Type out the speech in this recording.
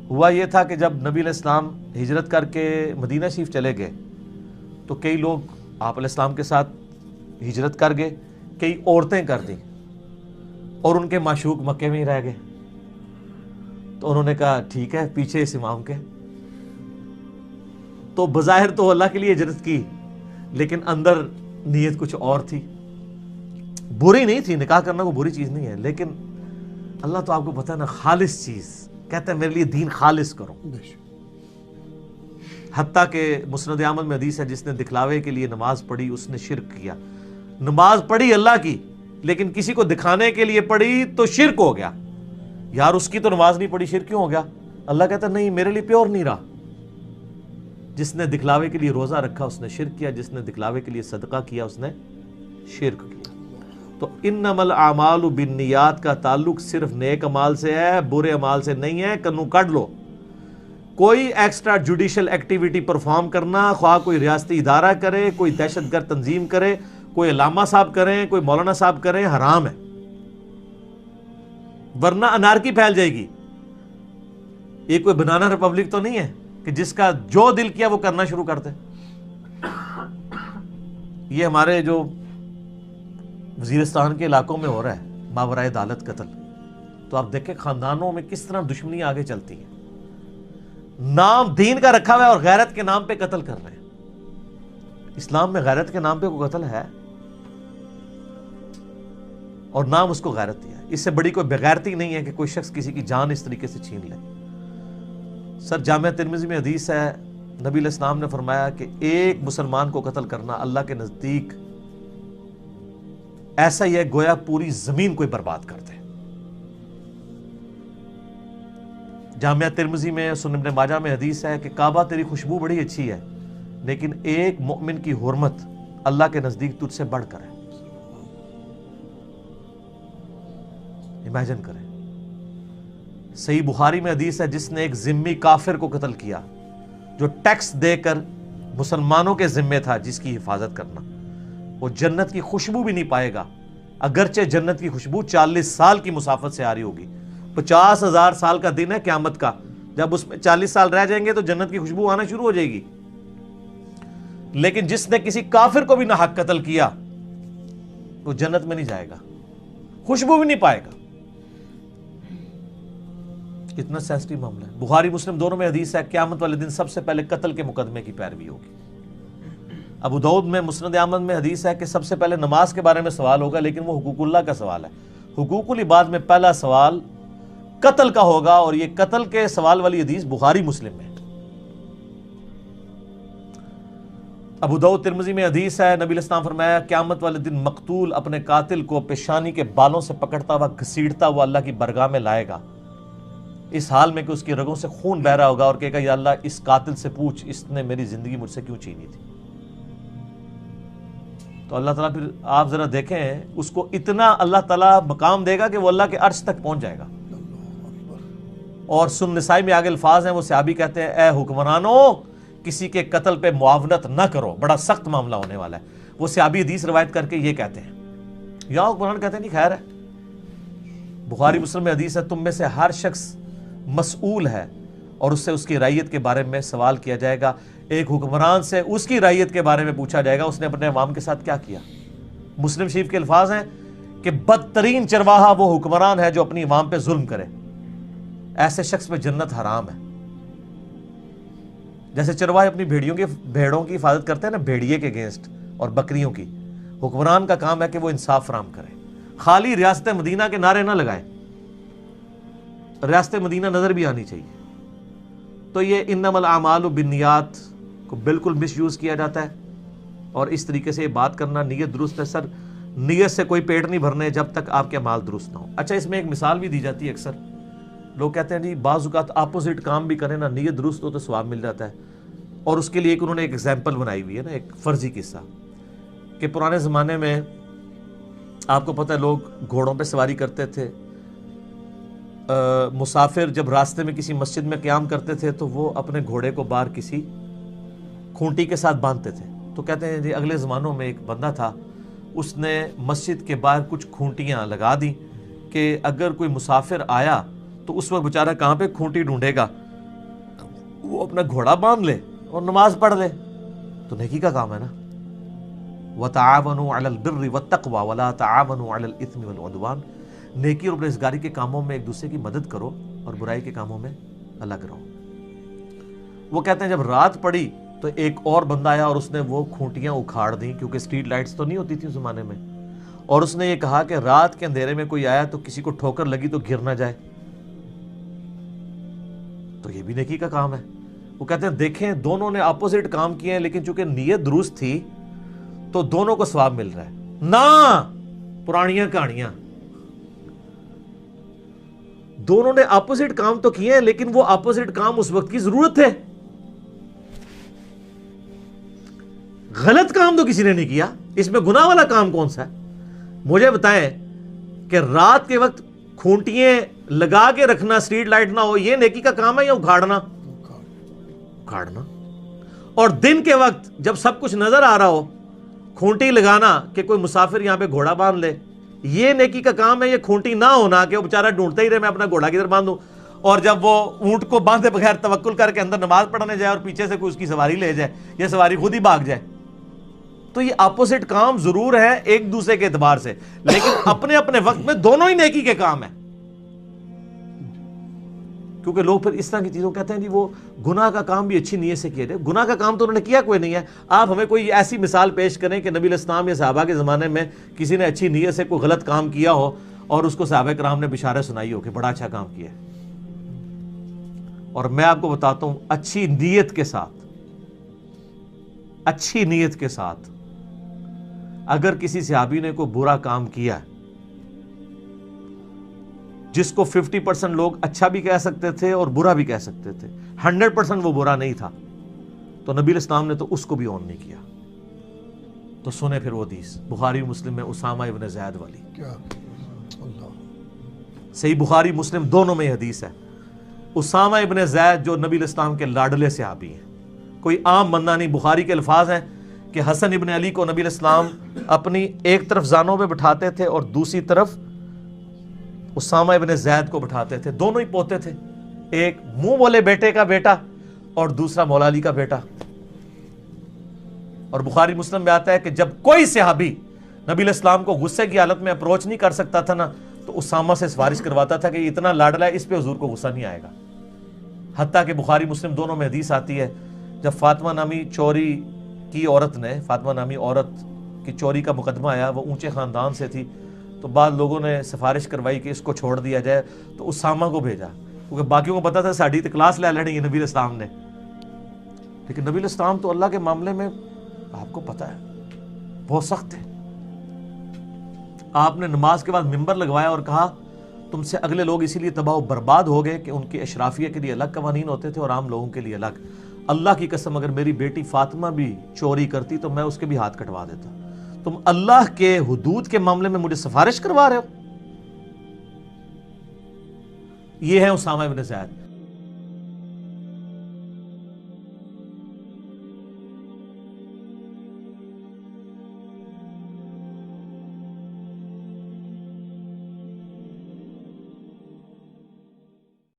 ہوا یہ تھا کہ جب نبی علیہ السلام ہجرت کر کے مدینہ شریف چلے گئے تو کئی لوگ آپ علیہ السلام کے ساتھ ہجرت کر گئے، کئی عورتیں کر دیں اور ان کے معشوق مکے میں ہی رہ گئے. تو انہوں نے کہا ٹھیک ہے پیچھے اس امام کے. تو بظاہر تو اللہ کے لیے ہجرت کی لیکن اندر نیت کچھ اور تھی. بری نہیں تھی، نکاح کرنا کوئی بری چیز نہیں ہے، لیکن اللہ تو آپ کو پتہ ہے نا خالص چیز کہتا ہے میرے لیے دین خالص کرو. حتیٰ کہ مسند احمد میں حدیث ہے جس نے دکھلاوے کے لیے نماز پڑھی اس نے شرک کیا. نماز پڑھی اللہ کی لیکن کسی کو دکھانے کے لیے پڑھی تو شرک ہو گیا. یار اس کی تو نماز نہیں پڑھی، شرک کیوں ہو گیا؟ اللہ کہتا نہیں میرے لیے پیور نہیں رہا. جس نے دکھلاوے کے لیے روزہ رکھا اس نے شرک کیا، جس نے دکھلاوے کے لیے صدقہ کیا اس نے شرک کیا. تو انما الاعمال بالنیات کا تعلق صرف نیک اعمال سے ہے، برے اعمال سے نہیں ہے. کنوں کٹ لو. کوئی ایکسٹرا جوڈیشل ایکٹیویٹی پرفارم کرنا، خواہ کوئی ریاستی ادارہ کرے، کوئی دہشت گرد تنظیم کرے، کوئی علامہ صاحب کریں، کوئی مولانا صاحب کریں، حرام ہے. ورنہ انارکی پھیل جائے گی. یہ کوئی بنانا ریپبلک تو نہیں ہے کہ جس کا جو دل کیا وہ کرنا شروع کر دے. یہ ہمارے جو وزیرستان کے علاقوں میں ہو رہا ہے ماورائے عدالت قتل، تو آپ دیکھیں خاندانوں میں کس طرح دشمنی آگے چلتی ہے. نام دین کا رکھا ہوا ہے اور غیرت کے نام پہ قتل کر رہے ہیں. اسلام میں غیرت کے نام پہ کوئی قتل ہے اور نام اس کو غیرت دیا ہے. اس سے بڑی کوئی بغیرتی نہیں ہے کہ کوئی شخص کسی کی جان اس طریقے سے چھین لے. سر جامعہ ترمذی میں حدیث ہے نبی علیہ السلام نے فرمایا کہ ایک مسلمان کو قتل کرنا اللہ کے نزدیک ایسا ہی ہے گویا پوری زمین کو برباد کر دے. جامعہ ترمذی میں سنن ابن ماجہ میں حدیث ہے کہ کعبہ تیری خوشبو بڑی اچھی ہے لیکن ایک مومن کی حرمت اللہ کے نزدیک تجھ سے بڑھ کر ہے. امیجن کریں. صحیح بخاری میں حدیث ہے جس نے ایک ذمہ کافر کو قتل کیا جو ٹیکس دے کر مسلمانوں کے ذمے تھا جس کی حفاظت کرنا، وہ جنت کی خوشبو بھی نہیں پائے گا اگرچہ جنت کی خوشبو 40 سال کی مسافت سے آ رہی ہوگی. 50,000 سال کا دن ہے قیامت کا، جب اس میں 40 سال رہ جائیں گے تو جنت کی خوشبو آنا شروع ہو جائے گی. لیکن جس نے کسی کافر کو بھی نہ حق قتل کیا وہ جنت میں نہیں جائے گا، خوشبو بھی نہیں پائے گا. کتنا سینسٹیو معاملہ ہے. بخاری مسلم دونوں میں حدیث ہے قیامت والے دن سب سے پہلے قتل کے مقدمے کی پیروی ہوگی. ابو داؤد میں مسند احمد میں حدیث ہے کہ سب سے پہلے نماز کے بارے میں سوال ہوگا لیکن وہ حقوق اللہ کا سوال ہے. حقوق العباد میں پہلا سوال قتل کا ہوگا اور یہ قتل کے سوال والی حدیث بخاری مسلم میں. ابو داؤد ترمذی میں حدیث ہے نبی علیہ السلام فرمایا قیامت والے دن مقتول اپنے قاتل کو پیشانی کے بالوں سے پکڑتا ہوا گھسیٹتا ہوا اللہ کی برگاہ میں لائے گا اس حال میں کہ اس کی رگوں سے خون بہ رہا ہوگا اور کہے گا یا اللہ اس قاتل سے پوچھ اس نے میری زندگی مجھ سے کیوں چھینی تھی. تو اللہ تعالیٰ پھر آپ ذرا دیکھیں اس کو اتنا اللہ تعالیٰ مقام دے گا کہ وہ اللہ کے عرش تک پہنچ جائے گا. اور سن نسائی میں آگے الفاظ ہیں وہ صحابی کہتے ہیں اے حکمرانوں کسی کے قتل پہ معاونت نہ کرو، بڑا سخت معاملہ ہونے والا ہے. وہ صحابی حدیث روایت کر کے یہ کہتے ہیں یا حکمران کہتے ہیں نہیں خیر ہے. بخاری مسلم میں حدیث ہے تم میں سے ہر شخص مسئول ہے اور اس سے اس کی رعیت کے بارے میں سوال کیا جائے گا. ایک حکمران سے اس کی رعیت کے بارے میں پوچھا جائے گا اس نے اپنے عوام کے ساتھ کیا کیا. مسلم شریف کے الفاظ ہیں کہ بدترین چرواہا وہ حکمران ہے جو اپنی عوام پہ ظلم کرے، ایسے شخص پہ جنت حرام ہے. جیسے چرواہے اپنی بھیڑوں کی حفاظت کرتے ہیں نا بھیڑیے کے اگینسٹ اور بکریوں کی، حکمران کا کام ہے کہ وہ انصاف فراہم کرے. خالی ریاست مدینہ کے نعرے نہ لگائے، ریاست مدینہ نظر بھی آنی چاہیے. تو یہ انما الاعمال بالنیات کو بالکل مس یوز کیا جاتا ہے اور اس طریقے سے یہ بات کرنا نیت درست ہے. سر نیت سے کوئی پیٹ نہیں بھرنے جب تک آپ کے اعمال درست نہ ہو. اچھا اس میں ایک مثال بھی دی جاتی ہے، اکثر لوگ کہتے ہیں جی بعض اوقات اپوزٹ کام بھی کریں نا نیت درست ہو تو ثواب مل جاتا ہے. اور اس کے لیے انہوں نے ایک ایگزامپل بنائی ہوئی ہے نا، ایک فرضی قصہ کہ پرانے زمانے میں آپ کو پتہ ہے لوگ گھوڑوں پہ سواری کرتے تھے. مسافر جب راستے میں کسی مسجد میں قیام کرتے تھے تو وہ اپنے گھوڑے کو باہر کسی کھونٹی کے ساتھ باندھتے تھے. تو کہتے ہیں جی اگلے زمانوں میں ایک بندہ تھا اس نے مسجد کے باہر کچھ کھونٹیاں لگا دیں کہ اگر کوئی مسافر آیا تو اس وقت بیچارہ کہاں پہ کھونٹی ڈھونڈے گا. وہ اپنا گھوڑا باندھ لے اور نماز پڑھ لے تو نیکی کا کام ہے نا. وَتَعَاوَنُوا عَلَى الْبِرِّ وَالتَّقْوَى وَلَا تَعَاوَنُوا عَلَى الْإِثْمِ وَالْعُدْوَانِ. نیکی اور پرہیزگاری کے کاموں میں ایک دوسرے کی مدد کرو اور برائی کے کاموں میں الگ رہو. وہ کہتے ہیں جب رات پڑی تو ایک اور بندہ آیا اور اس نے وہ کھونٹیاں اکھاڑ دیں, کیونکہ اسٹریٹ لائٹس تو نہیں ہوتی تھی اس زمانے میں, اور اس نے یہ کہا کہ رات کے اندھیرے میں کوئی آیا تو کسی کو ٹھوکر لگی تو گر نہ جائے. تو یہ بھی نیکی کا کام ہے. وہ کہتے ہیں دیکھیں دونوں نے اپوزٹ کام کیے ہیں, لیکن چونکہ نیت درست تھی تو دونوں کو ثواب مل رہا ہے. نہ پرانیاں کہانیاں, دونوں نے اپوزٹ کام تو کیے ہیں لیکن وہ اپوزٹ کام اس وقت کی ضرورت تھے. غلط کام تو کسی نے نہیں کیا. اس میں گناہ والا کام کون سا ہے؟ مجھے بتائیں کہ رات کے وقت کھونٹیاں لگا کے رکھنا, اسٹریٹ لائٹ نہ ہو, یہ نیکی کا کام ہے یا اکھاڑنا؟ اکھاڑنا. اور دن کے وقت جب سب کچھ نظر آ رہا ہو کھونٹی لگانا کہ کوئی مسافر یہاں پہ گھوڑا باندھ لے, یہ نیکی کا کام ہے. یہ کھونٹی نہ ہونا کہ وہ بیچارہ ڈھونڈتا ہی رہے میں اپنا گھوڑا کدھر باندھوں, اور جب وہ اونٹ کو باندھے بغیر توکل کر کے اندر نماز پڑھنے جائے اور پیچھے سے کوئی اس کی سواری لے جائے یا سواری خود ہی بھاگ جائے. تو یہ اپوزٹ کام ضرور ہے ایک دوسرے کے اعتبار سے, لیکن اپنے اپنے وقت میں دونوں ہی نیکی کے کام ہیں. کیونکہ لوگ پھر اس طرح کی چیزوں کہتے ہیں جی وہ گناہ کا کام بھی اچھی نیت سے کیا جائے. گناہ کا کام تو انہوں نے کیا کوئی نہیں ہے. آپ ہمیں کوئی ایسی مثال پیش کریں کہ نبی علیہ السلام یا صحابہ کے زمانے میں کسی نے اچھی نیت سے کوئی غلط کام کیا ہو اور اس کو صحابہ کرام نے بشارت سنائی ہو کہ بڑا اچھا کام کیا ہے. اور میں آپ کو بتاتا ہوں اچھی نیت کے ساتھ اگر کسی صحابی نے کوئی برا کام کیا جس کو 50% لوگ اچھا بھی کہہ سکتے تھے اور برا بھی کہہ سکتے تھے, 100% وہ برا نہیں تھا, تو نبی علیہ السلام نے تو اس کو بھی آن نہیں کیا. تو سنیں پھر وہ حدیث بخاری مسلم میں اسامہ ابن زید والی, صحیح بخاری مسلم دونوں میں یہ حدیث ہے. اسامہ ابن زید جو نبی علیہ السلام کے لاڈلے صحابی ہیں, کوئی عام بندہ نہیں. بخاری کے الفاظ ہیں کہ حسن ابن علی کو نبی علیہ السلام اپنی ایک طرف زانوں پہ بٹھاتے تھے اور دوسری طرف اسامہ ابن زید کو بٹھاتے تھے. دونوں ہی پوتے تھے, ایک منہ بولے بیٹے کا بیٹا اور دوسرا مولا علی کا بیٹا. اور بخاری مسلم میں آتا ہے کہ جب کوئی صحابی نبی علیہ السلام کو غصے کی حالت میں اپروچ نہیں کر سکتا تھا نا, تو اسامہ سے سفارش کرواتا تھا کہ یہ اتنا لاڈلا ہے, اس پہ حضور کو غصہ نہیں آئے گا. حتیٰ کہ بخاری مسلم دونوں میں حدیث آتی ہے جب فاطمہ نامی چوری کی عورت نے, فاطمہ نامی عورت کی چوری کا مقدمہ آیا, وہ اونچے خاندان سے تھی, تو بعض لوگوں نے سفارش کروائی کہ اس کو چھوڑ دیا جائے, تو اسامہ کو بھیجا کیونکہ باقیوں کو پتا تھا ساڑھی تو کلاس لے لڑیں گے نبی علیہ السلام نے. لیکن نبی علیہ السلام تو اللہ کے معاملے میں آپ کو پتا ہے بہت سخت تھے. آپ نے نماز کے بعد ممبر لگوایا اور کہا تم سے اگلے لوگ اسی لیے تباہ و برباد ہو گئے کہ ان کی اشرافیہ کے لیے الگ قوانین ہوتے تھے اور عام لوگوں کے لیے الگ. اللہ کی قسم اگر میری بیٹی فاطمہ بھی چوری کرتی تو میں اس کے بھی ہاتھ کٹوا دیتا. تم اللہ کے حدود کے معاملے میں مجھے سفارش کروا رہے ہو. یہ ہے اسامہ ابن زید.